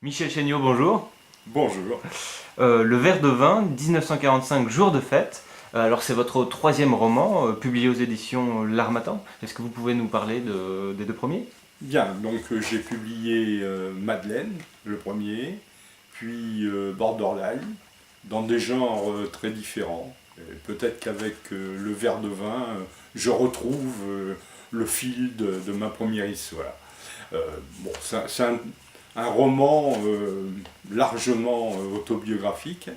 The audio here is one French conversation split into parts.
Michel Chéniaud, bonjour. Bonjour. Le verre de vin, 1945, jour de fête. Alors c'est votre troisième roman, publié aux éditions L'Harmattan. Est-ce que vous pouvez nous parler des deux premiers? Bien, donc j'ai publié Madeleine, le premier, puis Borderline, dans des genres très différents. Et peut-être qu'avec le verre de vin, je retrouve le fil de ma première histoire. Bon, c'est un roman largement autobiographique,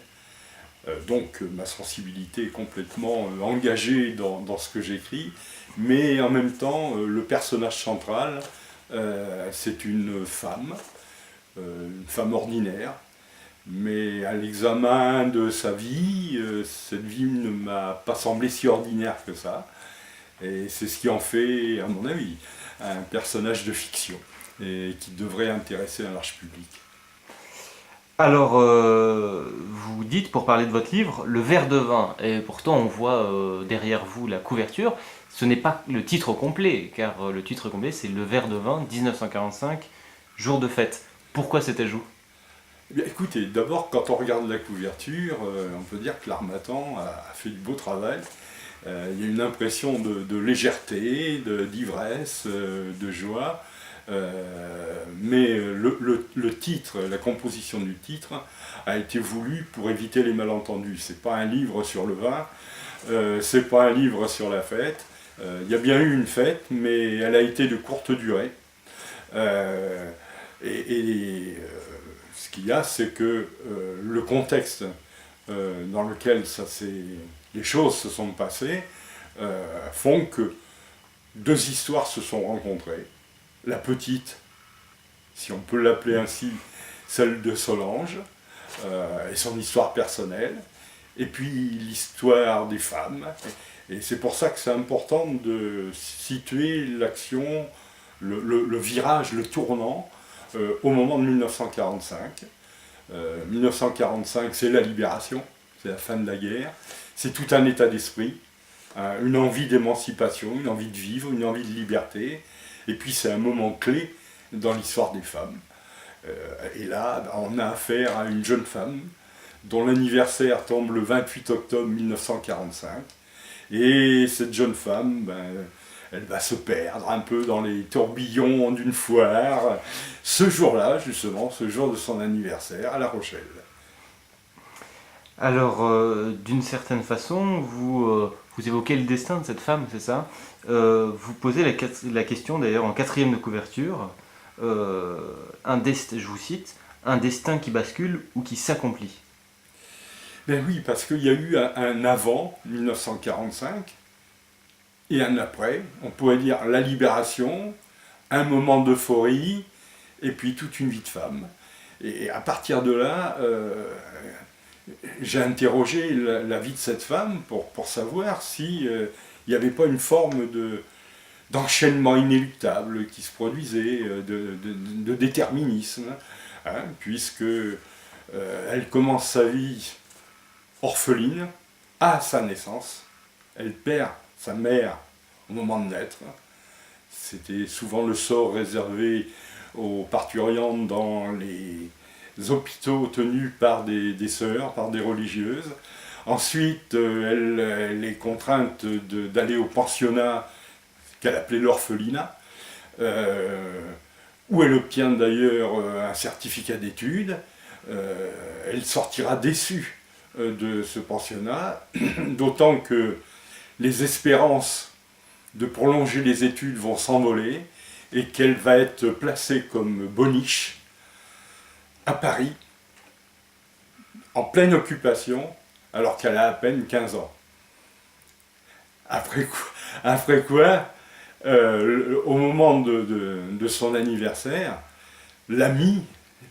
donc ma sensibilité est complètement engagée dans ce que j'écris, mais en même temps, le personnage central, c'est une femme ordinaire, mais à l'examen de sa vie, cette vie ne m'a pas semblé si ordinaire que ça, et c'est ce qui en fait, à mon avis, un personnage de fiction, et qui devrait intéresser un large public. Alors, vous dites, pour parler de votre livre, le verre de vin, et pourtant on voit derrière vous la couverture, ce n'est pas le titre complet, car le titre complet c'est Le verre de vin, 1945, jour de fête. Pourquoi cet ajout? Eh bien, écoutez, d'abord, quand on regarde la couverture, on peut dire que l'Harmattan a fait du beau travail. Il y a une impression de légèreté, d'ivresse, de joie. Mais le titre, la composition du titre, a été voulu pour éviter les malentendus. C'est pas un livre sur le vin, c'est pas un livre sur la fête. Il y a bien eu une fête, mais elle a été de courte durée. Euh, ce qu'il y a, c'est que le contexte dans lequel les choses se sont passées font que deux histoires se sont rencontrées. La petite, si on peut l'appeler ainsi, celle de Solange, et son histoire personnelle, et puis l'histoire des femmes. Et c'est pour ça que c'est important de situer l'action, le virage, le tournant, au moment de 1945. 1945, c'est la libération, c'est la fin de la guerre, c'est tout un état d'esprit, une envie d'émancipation, une envie de vivre, une envie de liberté, et puis c'est un moment clé dans l'histoire des femmes. Et là, on a affaire à une jeune femme dont l'anniversaire tombe le 28 octobre 1945, et cette jeune femme, elle va se perdre un peu dans les tourbillons d'une foire, ce jour-là, justement, ce jour de son anniversaire, à La Rochelle. Alors, d'une certaine façon, vous évoquez le destin de cette femme, c'est ça? Vous posez la question d'ailleurs en quatrième de couverture, je vous cite, un destin qui bascule ou qui s'accomplit. Ben oui, parce qu'il y a eu un avant 1945 et un après. On pourrait dire la libération, un moment d'euphorie, et puis toute une vie de femme. Et à partir de là, j'ai interrogé la vie de cette femme pour savoir si il n'y avait pas une forme d'enchaînement inéluctable qui se produisait, de déterminisme, hein, puisque elle commence sa vie orpheline à sa naissance. Elle perd sa mère au moment de naître. C'était souvent le sort réservé aux parturientes dans les hôpitaux tenus par des sœurs, par des religieuses. Ensuite, elle est contrainte d'aller au pensionnat qu'elle appelait l'orphelinat, où elle obtient d'ailleurs un certificat d'études. Elle sortira déçue de ce pensionnat, d'autant que les espérances de prolonger les études vont s'envoler et qu'elle va être placée comme boniche à Paris, en pleine occupation, alors qu'elle a à peine 15 ans. Après quoi au moment de son anniversaire, l'ami,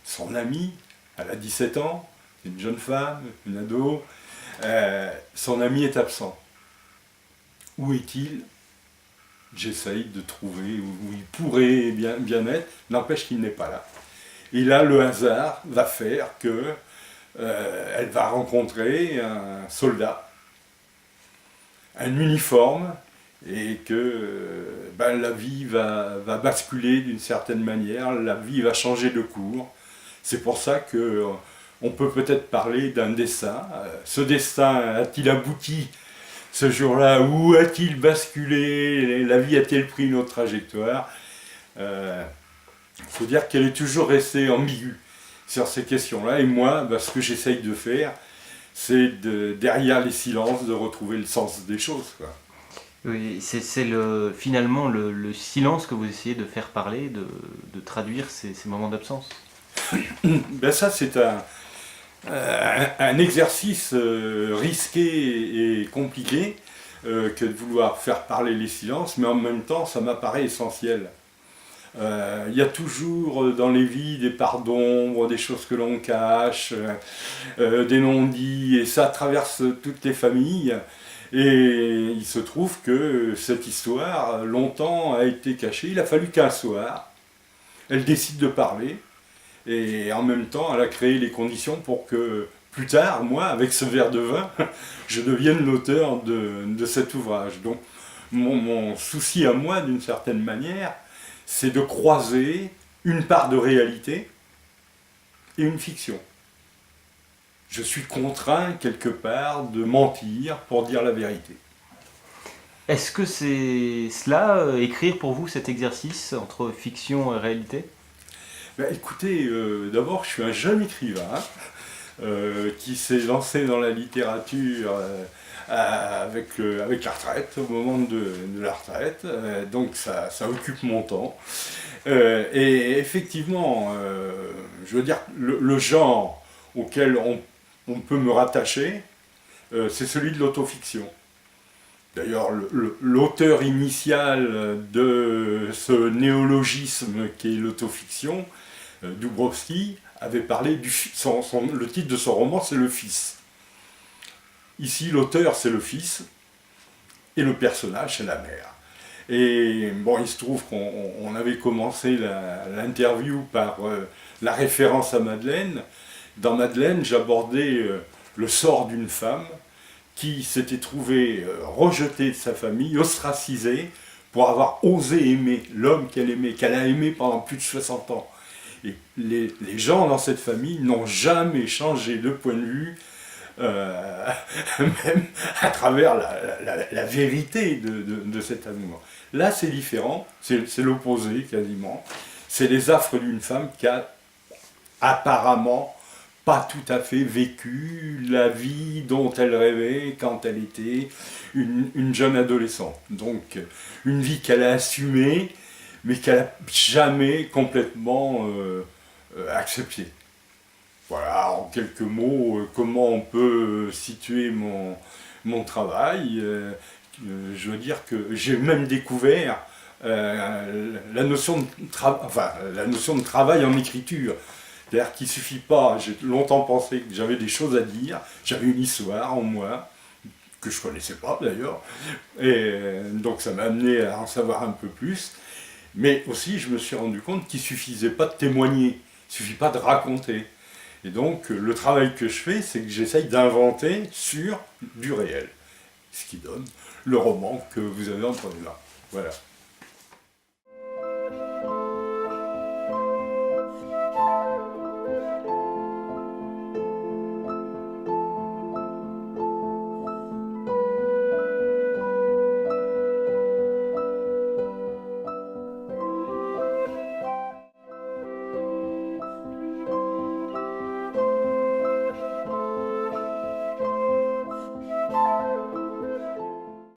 son ami, elle a 17 ans, c'est une jeune femme, une ado, son ami est absent. Où est-il? J'essaye de trouver où il pourrait bien être, n'empêche qu'il n'est pas là. Et là, le hasard va faire que elle va rencontrer un soldat, un uniforme, et que la vie va basculer d'une certaine manière, la vie va changer de cours. C'est pour ça que on peut peut-être parler d'un destin. Ce destin a-t-il abouti ce jour-là? Où a-t-il basculé? La vie a-t-elle pris une autre trajectoire? Faut dire qu'elle est toujours restée ambiguë sur ces questions-là. Et moi, ce que j'essaye de faire, c'est derrière les silences, de retrouver le sens des choses, quoi. Oui, c'est finalement le silence que vous essayez de faire parler, de traduire ces moments d'absence. Ça, c'est un exercice risqué et compliqué que de vouloir faire parler les silences, mais en même temps, ça m'apparaît essentiel. Il y a toujours dans les vies des parts d'ombre, des choses que l'on cache, des non-dits, et ça traverse toutes les familles. Et il se trouve que cette histoire, longtemps, a été cachée. Il a fallu qu'un soir, elle décide de parler, et en même temps, elle a créé les conditions pour que, plus tard, moi, avec ce verre de vin, je devienne l'auteur de cet ouvrage. Donc, mon souci à moi, d'une certaine manière, c'est de croiser une part de réalité et une fiction. Je suis contraint, quelque part, de mentir pour dire la vérité. Est-ce que c'est cela, écrire pour vous, cet exercice entre fiction et réalité? Écoutez, d'abord, je suis un jeune écrivain qui s'est lancé dans la littérature avec la retraite, au moment de la retraite, donc ça occupe mon temps. Et effectivement, je veux dire, le genre auquel on peut me rattacher, c'est celui de l'autofiction. D'ailleurs, l'auteur initial de ce néologisme qui est l'autofiction, Dubrovsky, avait parlé le titre de son roman, c'est Le Fils. Ici, l'auteur, c'est le fils, et le personnage, c'est la mère. Et bon, il se trouve qu'on avait commencé l'interview par la référence à Madeleine. Dans Madeleine, j'abordais le sort d'une femme qui s'était trouvée rejetée de sa famille, ostracisée, pour avoir osé aimer l'homme qu'elle a aimé pendant plus de 60 ans. Et les gens dans cette famille n'ont jamais changé de point de vue, même à travers la vérité de cet amour. Là, c'est différent, c'est l'opposé quasiment. C'est les affres d'une femme qui a apparemment pas tout à fait vécu la vie dont elle rêvait quand elle était une jeune adolescente. Donc, une vie qu'elle a assumée, mais qu'elle n'a jamais complètement acceptée. Voilà, en quelques mots, comment on peut situer mon travail. Je veux dire que j'ai même découvert la notion de travail en écriture. C'est-à-dire qu'il ne suffit pas, j'ai longtemps pensé que j'avais des choses à dire, j'avais une histoire en moi, que je ne connaissais pas d'ailleurs, et donc ça m'a amené à en savoir un peu plus, mais aussi je me suis rendu compte qu'il ne suffisait pas de témoigner, il ne suffit pas de raconter. Et donc le travail que je fais, c'est que j'essaye d'inventer sur du réel, ce qui donne le roman que vous avez entendu là. Voilà.